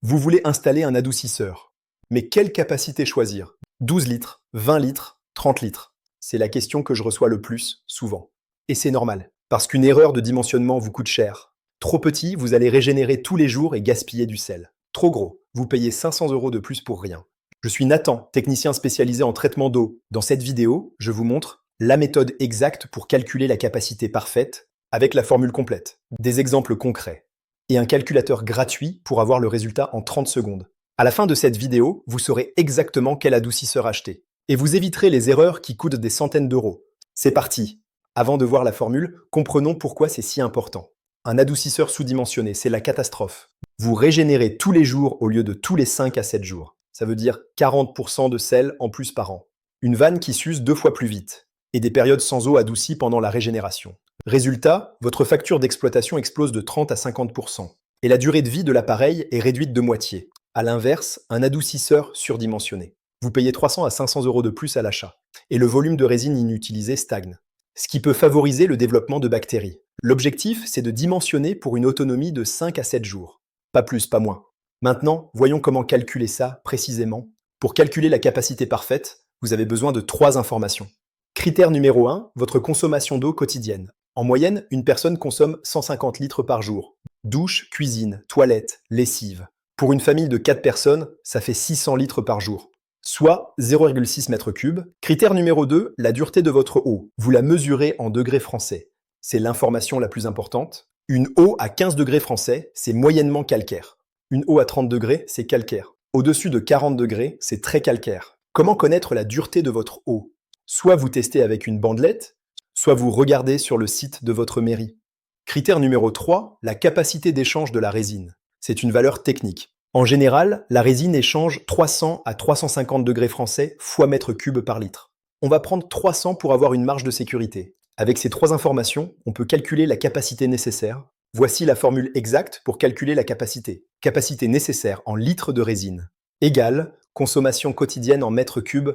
Vous voulez installer un adoucisseur. Mais quelle capacité choisir? 12 litres, 20 litres, 30 litres? C'est la question que je reçois le plus, souvent. Et c'est normal, parce qu'une erreur de dimensionnement vous coûte cher. Trop petit, vous allez régénérer tous les jours et gaspiller du sel. Trop gros, vous payez 500 € de plus pour rien. Je suis Nathan, technicien spécialisé en traitement d'eau. Dans cette vidéo, je vous montre la méthode exacte pour calculer la capacité parfaite avec la formule complète, des exemples concrets et un calculateur gratuit pour avoir le résultat en 30 secondes. À la fin de cette vidéo, vous saurez exactement quel adoucisseur acheter et vous éviterez les erreurs qui coûtent des centaines d'euros. C'est parti! Avant de voir la formule, comprenons pourquoi c'est si important. Un adoucisseur sous-dimensionné, c'est la catastrophe. Vous régénérez tous les jours au lieu de tous les 5 à 7 jours. Ça veut dire 40% de sel en plus par an. Une vanne qui s'use 2 fois plus vite. Et des périodes sans eau adoucie pendant la régénération. Résultat, votre facture d'exploitation explose de 30 à 50%. Et la durée de vie de l'appareil est réduite de moitié. À l'inverse, un adoucisseur surdimensionné. Vous payez 300 à 500 € de plus à l'achat. Et le volume de résine inutilisée stagne. Ce qui peut favoriser le développement de bactéries. L'objectif, c'est de dimensionner pour une autonomie de 5 à 7 jours. Pas plus, pas moins. Maintenant, voyons comment calculer ça précisément. Pour calculer la capacité parfaite, vous avez besoin de 3 informations. Critère numéro 1, votre consommation d'eau quotidienne. En moyenne, une personne consomme 150 litres par jour. Douche, cuisine, toilette, lessive. Pour une famille de 4 personnes, ça fait 600 litres par jour. Soit 0,6 m3. Critère numéro 2, la dureté de votre eau. Vous la mesurez en degrés français. C'est l'information la plus importante. Une eau à 15 degrés français, c'est moyennement calcaire. Une eau à 30 degrés, c'est calcaire. Au-dessus de 40 degrés, c'est très calcaire. Comment connaître la dureté de votre eau? Soit vous testez avec une bandelette, soit vous regardez sur le site de votre mairie. Critère numéro 3, la capacité d'échange de la résine. C'est une valeur technique. En général, la résine échange 300 à 350 degrés français fois mètre cube par litre. On va prendre 300 pour avoir une marge de sécurité. Avec ces 3 informations, on peut calculer la capacité nécessaire. Voici la formule exacte pour calculer la capacité. Capacité nécessaire en litres de résine égale consommation quotidienne en mètres cubes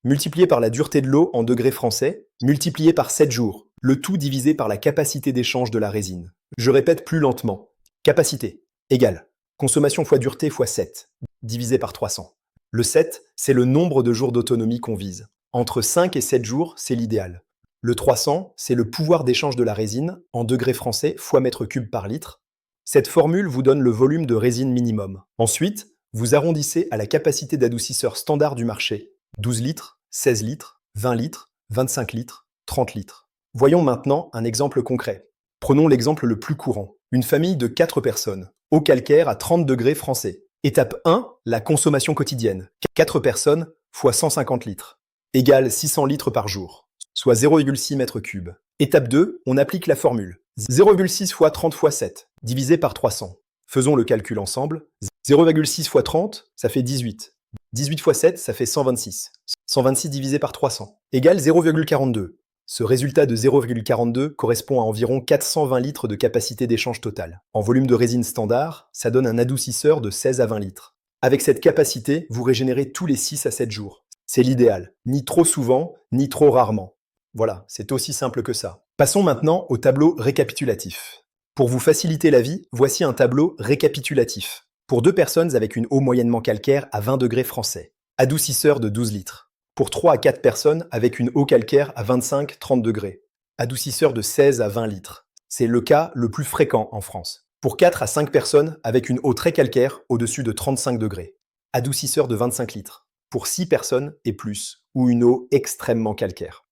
multiplié par la dureté de l'eau en degrés français, multiplié par 7 jours, le tout divisé par la capacité d'échange de la résine. Je répète plus lentement. Capacité égale consommation fois dureté fois 7, divisé par 300. Le 7, c'est le nombre de jours d'autonomie qu'on vise. Entre 5 et 7 jours, c'est l'idéal. Le 300, c'est le pouvoir d'échange de la résine, en degrés français fois mètre cube par litre. Cette formule vous donne le volume de résine minimum. Ensuite, vous arrondissez à la capacité d'adoucisseur standard du marché. 12 litres, 16 litres, 20 litres, 25 litres, 30 litres. Voyons maintenant un exemple concret. Prenons l'exemple le plus courant. Une famille de 4 personnes. Eau calcaire à 30 degrés français. Étape 1, la consommation quotidienne. 4 personnes fois 150 litres. Égale 600 litres par jour, soit 0,6 m3. Étape 2, on applique la formule. 0,6 fois 30 fois 7, divisé par 300. Faisons le calcul ensemble. 0,6 fois 30, ça fait 18. 18 fois 7, ça fait 126. 126 divisé par 300 égale 0,42. Ce résultat de 0,42 correspond à environ 420 litres de capacité d'échange totale. En volume de résine standard, ça donne un adoucisseur de 16 à 20 litres. Avec cette capacité, vous régénérez tous les 6 à 7 jours. C'est l'idéal. Ni trop souvent, ni trop rarement. Voilà, c'est aussi simple que ça. Passons maintenant au tableau récapitulatif. Pour vous faciliter la vie, voici un tableau récapitulatif. Pour 2 personnes avec une eau moyennement calcaire à 20 degrés français. Adoucisseur de 12 litres. Pour 3 à 4 personnes avec une eau calcaire à 25-30 degrés. Adoucisseur de 16 à 20 litres. C'est le cas le plus fréquent en France. Pour 4 à 5 personnes avec une eau très calcaire au-dessus de 35 degrés. Adoucisseur de 25 litres. Pour 6 personnes et plus, ou une eau extrêmement calcaire.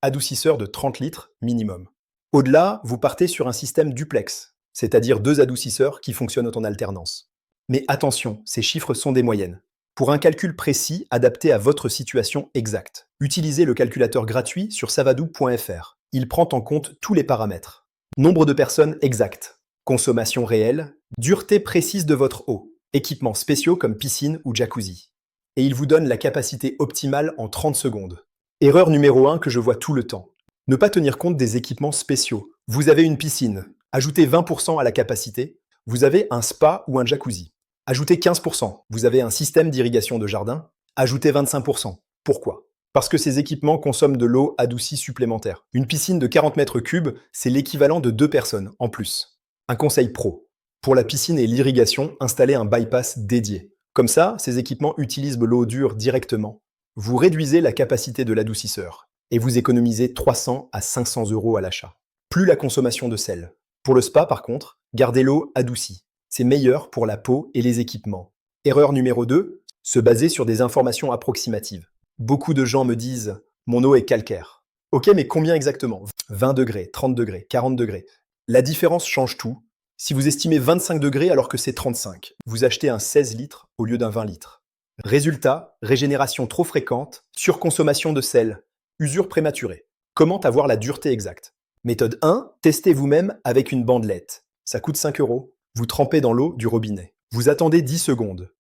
Adoucisseur de 30 litres minimum. Au-delà, vous partez sur un système duplex, c'est-à-dire 2 adoucisseurs qui fonctionnent en alternance. Mais attention, ces chiffres sont des moyennes. Pour un calcul précis adapté à votre situation exacte, utilisez le calculateur gratuit sur savadou.fr. Il prend en compte tous les paramètres. Nombre de personnes exact, consommation réelle, dureté précise de votre eau, équipements spéciaux comme piscine ou jacuzzi. Et il vous donne la capacité optimale en 30 secondes. Erreur numéro 1 que je vois tout le temps. Ne pas tenir compte des équipements spéciaux. Vous avez une piscine, ajoutez 20% à la capacité, vous avez un spa ou un jacuzzi. Ajoutez 15%. Vous avez un système d'irrigation de jardin. Ajoutez 25%. Pourquoi? Parce que ces équipements consomment de l'eau adoucie supplémentaire. Une piscine de 40 mètres cubes, c'est l'équivalent de 2 personnes en plus. Un conseil pro. Pour la piscine et l'irrigation, installez un bypass dédié. Comme ça, ces équipements utilisent l'eau dure directement. Vous réduisez la capacité de l'adoucisseur et vous économisez 300 à 500 € à l'achat. Plus la consommation de sel. Pour le spa, par contre, gardez l'eau adoucie. C'est meilleur pour la peau et les équipements. Erreur numéro 2, se baser sur des informations approximatives. Beaucoup de gens me disent « mon eau est calcaire ». Ok, mais combien exactement? 20 degrés, 30 degrés, 40 degrés. La différence change tout. Si vous estimez 25 degrés alors que c'est 35, vous achetez un 16 litres au lieu d'un 20 litres. Résultat, régénération trop fréquente, surconsommation de sel, usure prématurée. Comment avoir la dureté exacte? Méthode 1, testez vous-même avec une bandelette. Ça coûte 5 €. Vous trempez dans l'eau du robinet. Vous attendez 10 secondes.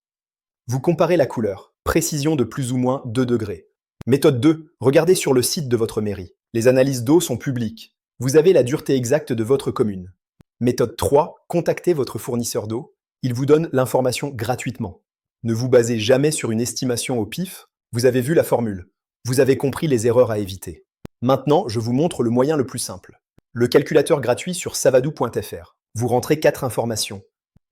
Vous comparez la couleur. Précision de plus ou moins 2 degrés. Méthode 2, regardez sur le site de votre mairie. Les analyses d'eau sont publiques. Vous avez la dureté exacte de votre commune. Méthode 3, contactez votre fournisseur d'eau. Il vous donne l'information gratuitement. Ne vous basez jamais sur une estimation au pif. Vous avez vu la formule. Vous avez compris les erreurs à éviter. Maintenant, je vous montre le moyen le plus simple. Le calculateur gratuit sur savadou.fr. Vous rentrez 4 informations.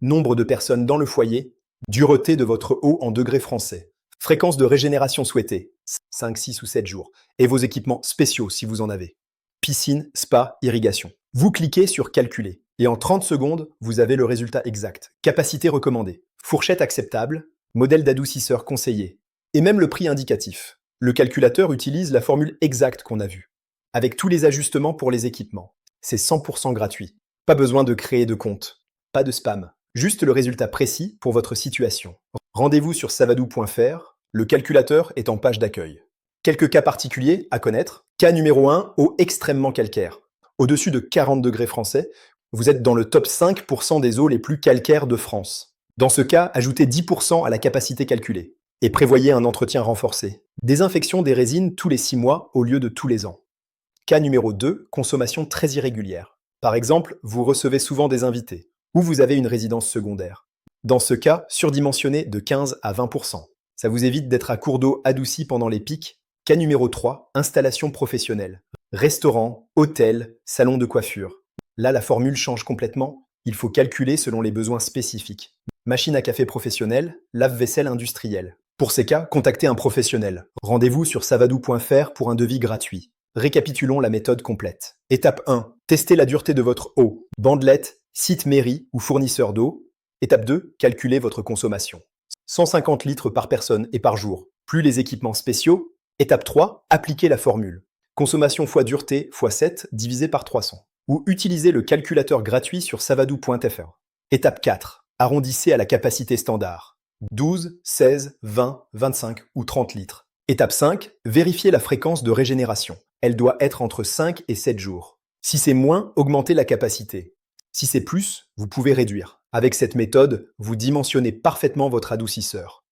Nombre de personnes dans le foyer, dureté de votre eau en degrés français, fréquence de régénération souhaitée, 5, 6 ou 7 jours, et vos équipements spéciaux si vous en avez. Piscine, spa, irrigation. Vous cliquez sur Calculer, et en 30 secondes, vous avez le résultat exact. Capacité recommandée, fourchette acceptable, modèle d'adoucisseur conseillé, et même le prix indicatif. Le calculateur utilise la formule exacte qu'on a vue, avec tous les ajustements pour les équipements. C'est 100% gratuit. Pas besoin de créer de compte, pas de spam. Juste le résultat précis pour votre situation. Rendez-vous sur savadou.fr, le calculateur est en page d'accueil. Quelques cas particuliers à connaître. Cas numéro 1, eau extrêmement calcaire. Au-dessus de 40 degrés français, vous êtes dans le top 5% des eaux les plus calcaires de France. Dans ce cas, ajoutez 10% à la capacité calculée et prévoyez un entretien renforcé. Désinfection des résines tous les 6 mois au lieu de tous les ans. Cas numéro 2, consommation très irrégulière. Par exemple, vous recevez souvent des invités ou vous avez une résidence secondaire. Dans ce cas, surdimensionnez de 15 à 20%. Ça vous évite d'être à court d'eau adouci pendant les pics. Cas numéro 3, installation professionnelle. Restaurant, hôtel, salon de coiffure. Là, la formule change complètement. Il faut calculer selon les besoins spécifiques. Machine à café professionnelle, lave-vaisselle industriel. Pour ces cas, contactez un professionnel. Rendez-vous sur savadou.fr pour un devis gratuit. Récapitulons la méthode complète. Étape 1. Testez la dureté de votre eau. Bandelette, site mairie ou fournisseur d'eau. Étape 2. Calculez votre consommation. 150 litres par personne et par jour, plus les équipements spéciaux. Étape 3. Appliquez la formule. Consommation fois dureté fois 7 divisé par 300. Ou utilisez le calculateur gratuit sur savadou.fr. Étape 4. Arrondissez à la capacité standard. 12, 16, 20, 25 ou 30 litres. Étape 5. Vérifiez la fréquence de régénération. Elle doit être entre 5 et 7 jours. Si c'est moins, augmentez la capacité. Si c'est plus, vous pouvez réduire. Avec cette méthode, vous dimensionnez parfaitement votre adoucisseur.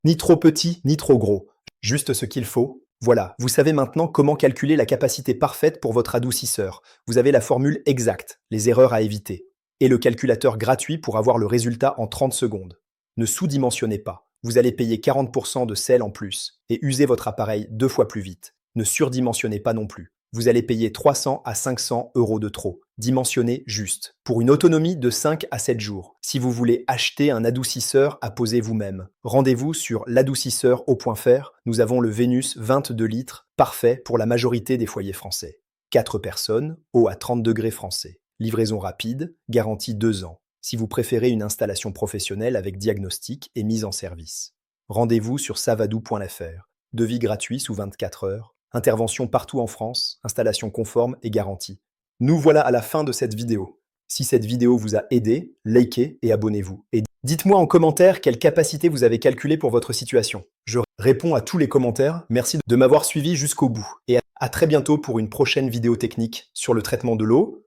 Ni trop petit, ni trop gros. Juste ce qu'il faut. Voilà, vous savez maintenant comment calculer la capacité parfaite pour votre adoucisseur. Vous avez la formule exacte, les erreurs à éviter. Et le calculateur gratuit pour avoir le résultat en 30 secondes. Ne sous-dimensionnez pas. Vous allez payer 40% de sel en plus et user votre appareil 2 fois plus vite. Ne surdimensionnez pas non plus. Vous allez payer 300 à 500 € de trop. Dimensionnez juste. Pour une autonomie de 5 à 7 jours. Si vous voulez acheter un adoucisseur à poser vous-même, rendez-vous sur l'adoucisseur.fr. Nous avons le Vénus 22 litres, parfait pour la majorité des foyers français. 4 personnes, eau à 30 degrés français. Livraison rapide, garantie 2 ans. Si vous préférez une installation professionnelle avec diagnostic et mise en service. Rendez-vous sur savadou.fr. Devis gratuit sous 24 heures. Intervention partout en France, installation conforme et garantie. Nous voilà à la fin de cette vidéo. Si cette vidéo vous a aidé, likez et abonnez-vous. Et dites-moi en commentaire quelle capacité vous avez calculée pour votre situation. Je réponds à tous les commentaires. Merci de m'avoir suivi jusqu'au bout. Et à très bientôt pour une prochaine vidéo technique sur le traitement de l'eau,